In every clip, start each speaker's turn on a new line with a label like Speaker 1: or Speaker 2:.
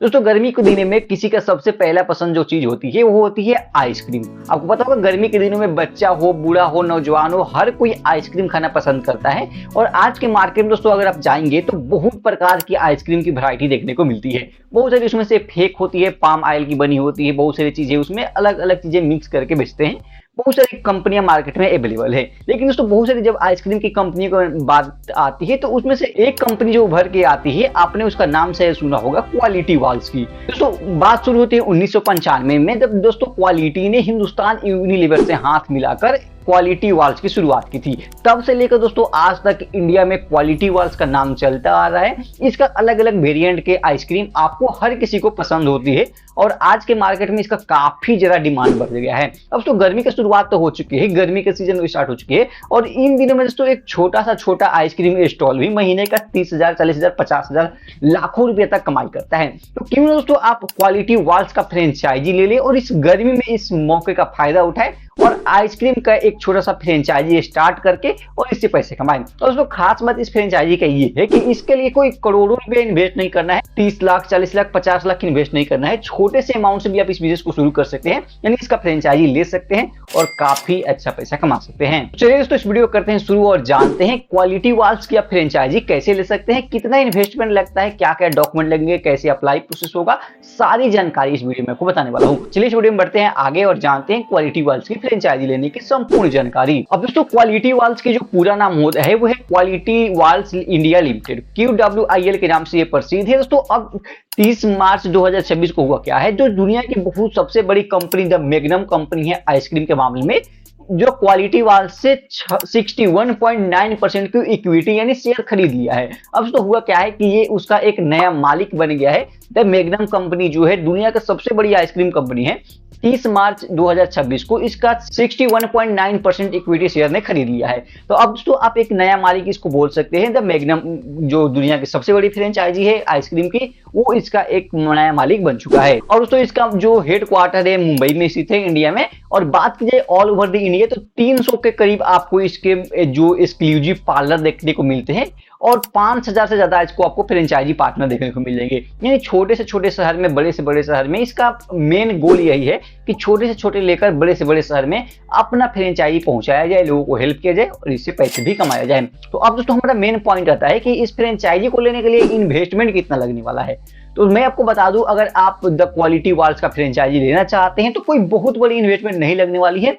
Speaker 1: दोस्तों गर्मी के दिनों में किसी का सबसे पहला पसंद जो चीज होती है वो होती है आइसक्रीम। आपको पता होगा गर्मी के दिनों में बच्चा हो, बूढ़ा हो, नौजवान हो, हर कोई आइसक्रीम खाना पसंद करता है। और आज के मार्केट में दोस्तों अगर आप जाएंगे तो बहुत प्रकार की आइसक्रीम की वैरायटी देखने को मिलती है। बहुत सारी उसमें से फेक होती है, पाम ऑयल की बनी होती है, बहुत सारी चीजें उसमें अलग अलग चीजें मिक्स करके बेचते हैं। बहुत सारी कंपनियां मार्केट में अवेलेबल है। लेकिन दोस्तों बहुत सारी जब आइसक्रीम की कंपनी की बात आती है तो उसमें से एक कंपनी जो उभर के आती है, आपने उसका नाम शायद सुना होगा, क्वालिटी वाल्स की। दोस्तों बात शुरू होती है 1995 में, जब दोस्तों क्वालिटी ने हिंदुस्तान यूनिलीवर से हाथ मिलाकर क्वालिटी वाल्स की शुरुआत की थी। तब से लेकर दोस्तों आज तक इंडिया में क्वालिटी वाल्स का नाम चलता आ रहा है। इसका अलग अलग वेरिएंट के आइसक्रीम आपको हर किसी को पसंद होती है और आज के मार्केट में इसका काफी ज्यादा डिमांड बढ़ गया है। अब तो गर्मी की शुरुआत तो हो चुकी है, गर्मी के सीजन स्टार्ट हो चुकी है और इन दिनों में दोस्तों एक छोटा आइसक्रीम स्टॉल भी महीने का 30,000, 40,000, 50,000, लाखों रुपए तक कमाई करता है। तो क्यों ना दोस्तों आप क्वालिटी वाल्स का फ्रेंचाइजी ले ले और इस गर्मी में इस मौके का फायदा उठाए और आइसक्रीम का एक छोटा सा फ्रेंचाइजी स्टार्ट करके और इससे पैसे कमाएं। और दोस्तों खास बात इस फ्रेंचाइजी का ये है कि इसके लिए कोई करोड़ों रुपए इन्वेस्ट नहीं करना है, 30 लाख, 40 लाख, 50 लाख इन्वेस्ट नहीं करना है। छोटे से अमाउंट से भी आप इस बिजनेस को शुरू कर सकते हैं, यानी इसका फ्रेंचाइजी ले सकते हैं और काफी अच्छा पैसा कमा सकते हैं। चलिए दोस्तों इस वीडियो करते हैं शुरू और जानते हैं क्वालिटी वाल्स की आप फ्रेंचाइजी कैसे ले सकते हैं, कितना इन्वेस्टमेंट लगता है, क्या क्या डॉक्यूमेंट लगेंगे, कैसे अप्लाई प्रोसेस होगा, सारी जानकारी इस वीडियो में आपको बताने वाला हूँ। चलिए इस वीडियो में बढ़ते हैं आगे और जानते हैं क्वालिटी वाल्स की फ्रेंचाइजी लेने की संपूर्ण जानकारी। अब दोस्तों क्वालिटी वाल्स की जो पूरा नाम होता है वो है Quality Walls India Limited, QWIL के नाम से ये प्रसिद्ध है। दोस्तों अब 30 मार्च 2026 को हुआ क्या है, जो दुनिया की बहुत सबसे बड़ी कंपनी द मैग्नम कंपनी है आइसक्रीम के मामले में, जो क्वालिटी वाल्स से 61.9% की इक्विटी यानी शेयर खरीद लिया है। अब तो हुआ क्या है कि ये उसका एक नया मालिक बन गया है। द मैग्नम कंपनी जो है दुनिया का सबसे बड़ी आइसक्रीम कंपनी है, 30 मार्च 2026 को इसका 61.9% इक्विटी शेयर ने खरीद लिया है। तो अब तो आप एक नया मालिक इसको बोल सकते हैं। द मैग्नम जो दुनिया की सबसे बड़ी फ्रेंचाइजी है आइसक्रीम की, वो इसका एक नया मालिक बन चुका है। और दोस्तों इसका जो हेड क्वार्टर है मुंबई में स्थित है इंडिया में। और बात की जाए ऑल ओवर द इंडिया तो 300 के करीब आपको इसके जो एक्सक्लूसिव पार्लर देखने को मिलते हैं और 5,000 से ज्यादा इसको आपको फ्रेंचाइजी पार्टनर देखने को मिल जाएंगे। यानी छोटे से छोटे शहर में, बड़े से बड़े शहर में इसका मेन गोल यही है कि छोटे से छोटे लेकर बड़े से बड़े शहर में अपना फ्रेंचाइजी पहुंचाया जाए, लोगों को हेल्प किया जाए और इससे पैसे भी कमाया जाए। तो अब दोस्तों हमारा मेन पॉइंट आता है कि इस फ्रेंचाइजी को लेने के लिए इन्वेस्टमेंट कितना लगने वाला है। तो मैं आपको बता दूं, अगर आप द क्वालिटी वाल्स का फ्रेंचाइजी लेना चाहते हैं तो कोई बहुत बड़ी इन्वेस्टमेंट नहीं लगने वाली है।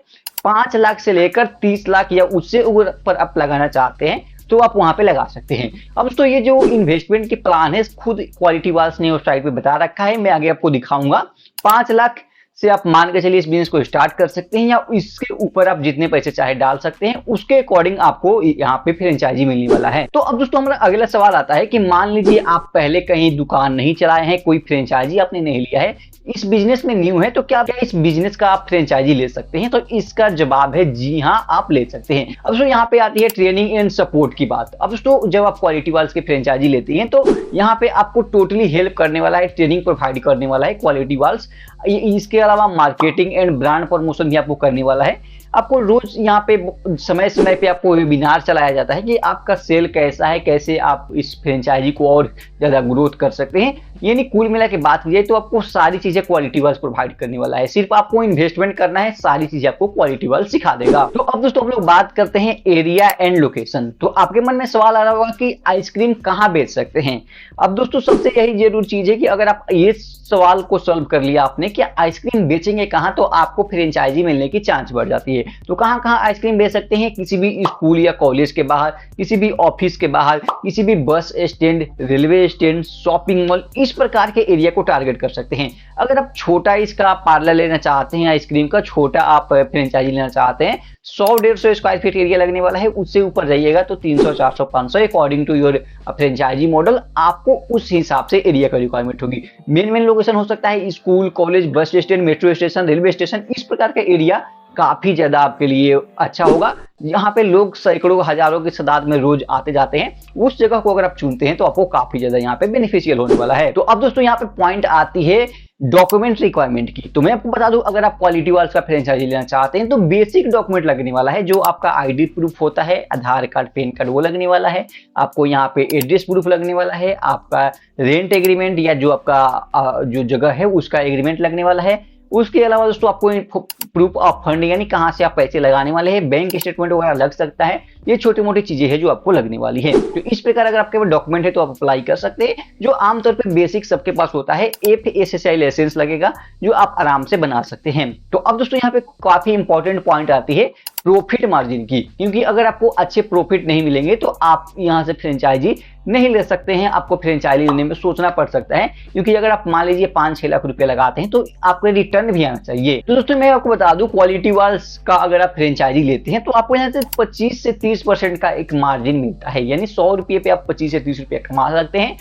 Speaker 1: 5 लाख से लेकर 30 लाख या उससे ऊपर आप लगाना चाहते हैं तो आप वहां पे लगा सकते हैं। अब दोस्तों ये जो इन्वेस्टमेंट की प्लान है खुद क्वालिटी वाल्स ने उस साइट पे बता रखा है, मैं आगे आपको दिखाऊंगा। 5 लाख से आप मान के चलिए इस बिजनेस को स्टार्ट कर सकते हैं या इसके ऊपर आप जितने पैसे चाहे डाल सकते हैं, उसके अकॉर्डिंग आपको यहाँ पे फ्रेंचाइजी मिलने वाला है। तो अब दोस्तों हमारा अगला सवाल आता है कि मान लीजिए आप पहले कहीं दुकान नहीं चलाए हैं, कोई फ्रेंचाइजी आपने नहीं लिया है, इस बिजनेस में न्यू है, तो क्या इस बिजनेस का आप फ्रेंचाइजी ले सकते हैं? तो इसका जवाब है जी हाँ, आप ले सकते हैं। अब दोस्तों यहाँ पे आती है ट्रेनिंग एंड सपोर्ट की बात। अब दोस्तों जब आप क्वालिटी वाल्स की फ्रेंचाइजी लेते हैं तो यहाँ पे आपको टोटली हेल्प करने वाला है, ट्रेनिंग प्रोवाइड करने वाला है क्वालिटी वाल्स। इसके अलावा मार्केटिंग एंड ब्रांड प्रमोशन भी आपको करने वाला है। आपको रोज यहाँ पे समय समय पे आपको वेबिनार चलाया जाता है कि आपका सेल कैसा है, कैसे आप इस फ्रेंचाइजी को और ज्यादा ग्रोथ कर सकते हैं। यानी कुल मिला के बात की जाए तो आपको सारी चीजें क्वालिटी वाल्स प्रोवाइड करने वाला है। सिर्फ आपको इन्वेस्टमेंट करना है, सारी चीजें आपको क्वालिटी वाल्स सिखा देगा। तो अब दोस्तों हम लोग बात करते हैं एरिया एंड लोकेशन। तो आपके मन में सवाल आ रहा होगा कि आइसक्रीम कहाँ बेच सकते हैं। अब दोस्तों सबसे यही जरूर चीज है कि अगर आप ये सवाल को सॉल्व कर लिया आपने कि आइसक्रीम बेचेंगे कहाँ, तो आपको फ्रेंचाइजी मिलने की चांस बढ़ जाती है। तो कहाँ कहाँ आइसक्रीम बेच सकते हैं? किसी भी स्कूल या कॉलेज के बाहर, किसी भी ऑफिस के बाहर, किसी भी bus stand, railway stand, shopping mall, इस प्रकार के एरिया को टारगेट कर सकते हैं। अगर आप छोटा इसका पार्लर लेना चाहते हैं, आइसक्रीम का छोटा आप फ्रेंचाइजी लेना चाहते हैं, 100-150 स्क्वायर फीट एरिया लगने वाला है, उससे ऊपर जाइएगा तो 300, 400, 500 according to your franchise model, आपको उस हिसाब से एरिया का रिक्वायरमेंट होगी। मेन लोकेशन हो सकता है school, college, bus stand, metro station, railway station, इस प्रकार का एरिया काफी ज्यादा आपके लिए अच्छा होगा। यहाँ पे लोग सैकड़ों हजारों की तादाद में रोज आते जाते हैं। उस जगह को अगर आप चुनते हैं तो आपको काफी ज्यादा यहाँ पे बेनिफिशियल होने वाला है। तो अब दोस्तों यहाँ पे पॉइंट आती है डॉक्यूमेंट रिक्वायरमेंट की। तो मैं आपको बता दूं, अगर आप क्वालिटी वाल्स का फ्रेंचाइजी लेना चाहते हैं तो बेसिक डॉक्यूमेंट लगने वाला है, जो आपका आईडी प्रूफ होता है, आधार कार्ड, पैन कार्ड, वो लगने वाला है। आपको यहाँ पे एड्रेस प्रूफ लगने वाला है, आपका रेंट एग्रीमेंट या जो आपका जो जगह है उसका एग्रीमेंट लगने वाला है। उसके अलावा दोस्तों आपको प्रूफ ऑफ फंड यानी कहाँ से आप पैसे लगाने वाले हैं, बैंक स्टेटमेंट वगैरह लग सकता है। ये छोटी मोटी चीजें हैं जो आपको लगने वाली है। तो इस प्रकार अगर आपके पास डॉक्यूमेंट है तो आप अप्लाई कर सकते हैं, जो आमतौर पे बेसिक सबके पास होता है। FSSAI लाइसेंस लगेगा जो आप आराम से बना सकते हैं। तो अब दोस्तों यहाँ पे काफी इंपॉर्टेंट पॉइंट आती है प्रॉफिट मार्जिन की, क्योंकि अगर आपको अच्छे प्रॉफिट नहीं मिलेंगे तो आप यहाँ से फ्रेंचाइजी नहीं ले सकते हैं। आपको फ्रेंचाइजी लेने में सोचना पड़ सकता है, क्योंकि अगर आप मान लीजिए 5-6 लाख रुपए लगाते हैं तो आपको रिटर्न भी आना चाहिए। तो दोस्तों मैं आपको बता दूं, क्वालिटी वाल्स का अगर आप फ्रेंचाइजी लेते हैं तो आपको यहाँ से 25 से 30% का एक मार्जिन मिलता है, यानी 100 रुपये पे आप 25 से 30 रुपये कमा सकते हैं।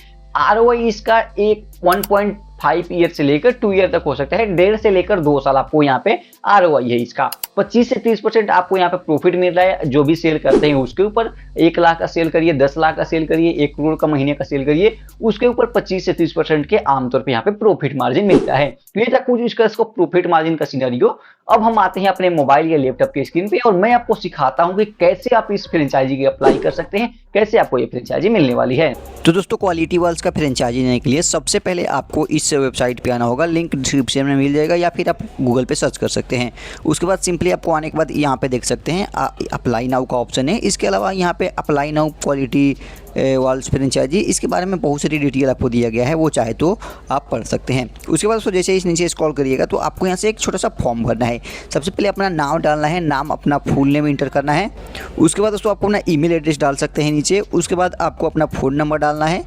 Speaker 1: ROI इसका एक 1.5 ईयर से लेकर 2 ईयर तक हो सकता है, 1.5 से लेकर 2 साल आपको यहाँ पे ROI है इसका। 25 से 30% आपको यहाँ पे प्रॉफिट मिल रहा है, जो भी सेल करते हैं उसके ऊपर। 1 लाख का सेल करिए, 10 लाख का सेल करिए, 1 करोड़ का महीने का सेल करिए, उसके ऊपर 25 से 30% के आमतौर पे यहाँ पे प्रॉफिट मार्जिन मिलता है। तो ये था कुछ इसको प्रॉफिट मार्जिन का सिनेरियो। अब हम आते हैं अपने मोबाइल या लैपटॉप के स्क्रीन पे और मैं आपको सिखाता हूँ कि कैसे आप इस फ्रेंचाइजी की अप्लाई कर सकते हैं, कैसे आपको ये फ्रेंचाइजी मिलने वाली है।
Speaker 2: तो दोस्तों क्वालिटी वाल्स का फ्रेंचाइजी लेने के लिए सबसे पहले आपको इस वेबसाइट पे आना होगा, लिंक डिस्क्रिप्शन में मिल जाएगा या फिर आप गूगल पे सर्च कर सकते हैं। उसके बाद सिंपली आपको आने के बाद यहाँ पे देख सकते हैं अप्लाई नाउ का ऑप्शन है। इसके अलावा यहाँ पे apply now Quality Walls franchise, इसके बारे में बहुत सारी डिटेल आपको दिया गया है, वो चाहे तो आप पढ़ सकते हैं। उसके बाद दोस्तों जैसे इस नीचे स्क्रॉल करिएगा तो आपको यहाँ से एक छोटा सा फॉर्म भरना है। सबसे पहले अपना नाम डालना है, नाम अपना फुल नेम इंटर करना है। उसके बाद दोस्तों आपको अपना ईमेल एड्रेस डाल सकते हैं नीचे। उसके बाद आपको अपना फ़ोन नंबर डालना है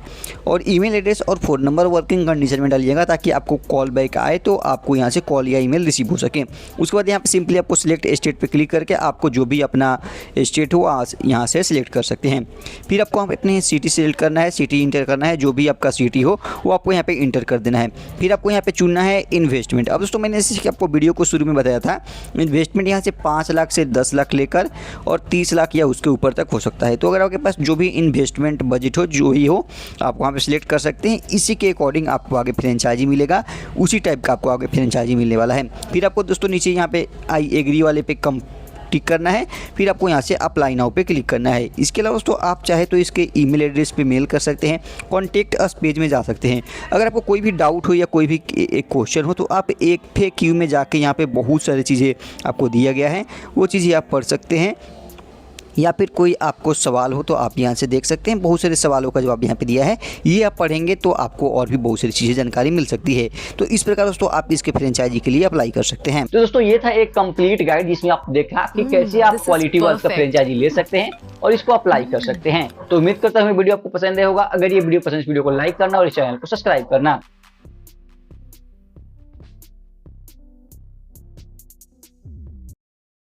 Speaker 2: और ईमेल एड्रेस और फ़ोन नंबर वर्किंग कंडीशन में डालिएगा, ताकि आपको कॉल बैक आए तो आपको यहाँ से कॉल या ईमेल रिसीव हो सके। उसके बाद यहाँ पे सिंपली आपको सिलेक्ट स्टेट पे क्लिक करके आपको जो भी अपना स्टेट हो यहाँ से सिलेक्ट कर सकते हैं। फिर आपको अपने सिटी सिलेक्ट करना है, सिटी इंटर करना है, जो भी आपका सिटी हो वो आपको यहाँ पे इंटर कर देना है। फिर आपको यहाँ पे चुनना है इन्वेस्टमेंट। अब दोस्तों मैंने जैसे कि आपको वीडियो को शुरू में बताया था, इन्वेस्टमेंट यहाँ से 5 लाख से 10 लाख लेकर और 30 लाख या उसके ऊपर तक हो सकता है। तो अगर आपके पास जो भी इन्वेस्टमेंट बजट हो, जो ही हो, आप वहाँ पे सिलेक्ट कर सकते हैं। इसी के अकॉर्डिंग आपको आगे फ्रेंचाइजी मिलेगा, उसी टाइप का आपको आगे फ्रेंचाइजी मिलने वाला है। फिर आपको दोस्तों नीचे यहाँ पे आई एग्री वाले पे टिक करना है। फिर आपको यहाँ से अप्लाई नाउ पे क्लिक करना है। इसके अलावा दोस्तों आप चाहे तो इसके ईमेल एड्रेस पे मेल कर सकते हैं, कॉन्टेक्ट अस पेज में जा सकते हैं। अगर आपको कोई भी डाउट हो या कोई भी एक क्वेश्चन हो तो आप एक FAQ में जाके यहाँ पे बहुत सारी चीज़ें आपको दिया गया है, वो चीज़ें आप पढ़ सकते हैं। या फिर कोई आपको सवाल हो तो आप यहाँ से देख सकते हैं, बहुत सारे सवालों का जवाब यहाँ पे दिया है। ये आप पढ़ेंगे तो आपको और भी बहुत सारी चीज़ें जानकारी मिल सकती है। तो इस प्रकार दोस्तों आप इसके फ्रेंचाइजी के लिए अप्लाई कर सकते हैं।
Speaker 1: तो दोस्तों ये था एक कंप्लीट गाइड जिसमें आप देखा कि कैसे आप क्वालिटी वाल्स का फ्रेंचाइजी ले सकते हैं और इसको अप्लाई कर सकते हैं। तो उम्मीद करता हूँ वीडियो आपको पसंद आया होगा। अगर ये वीडियो पसंद, वीडियो को लाइक करना और इस चैनल को सब्सक्राइब करना।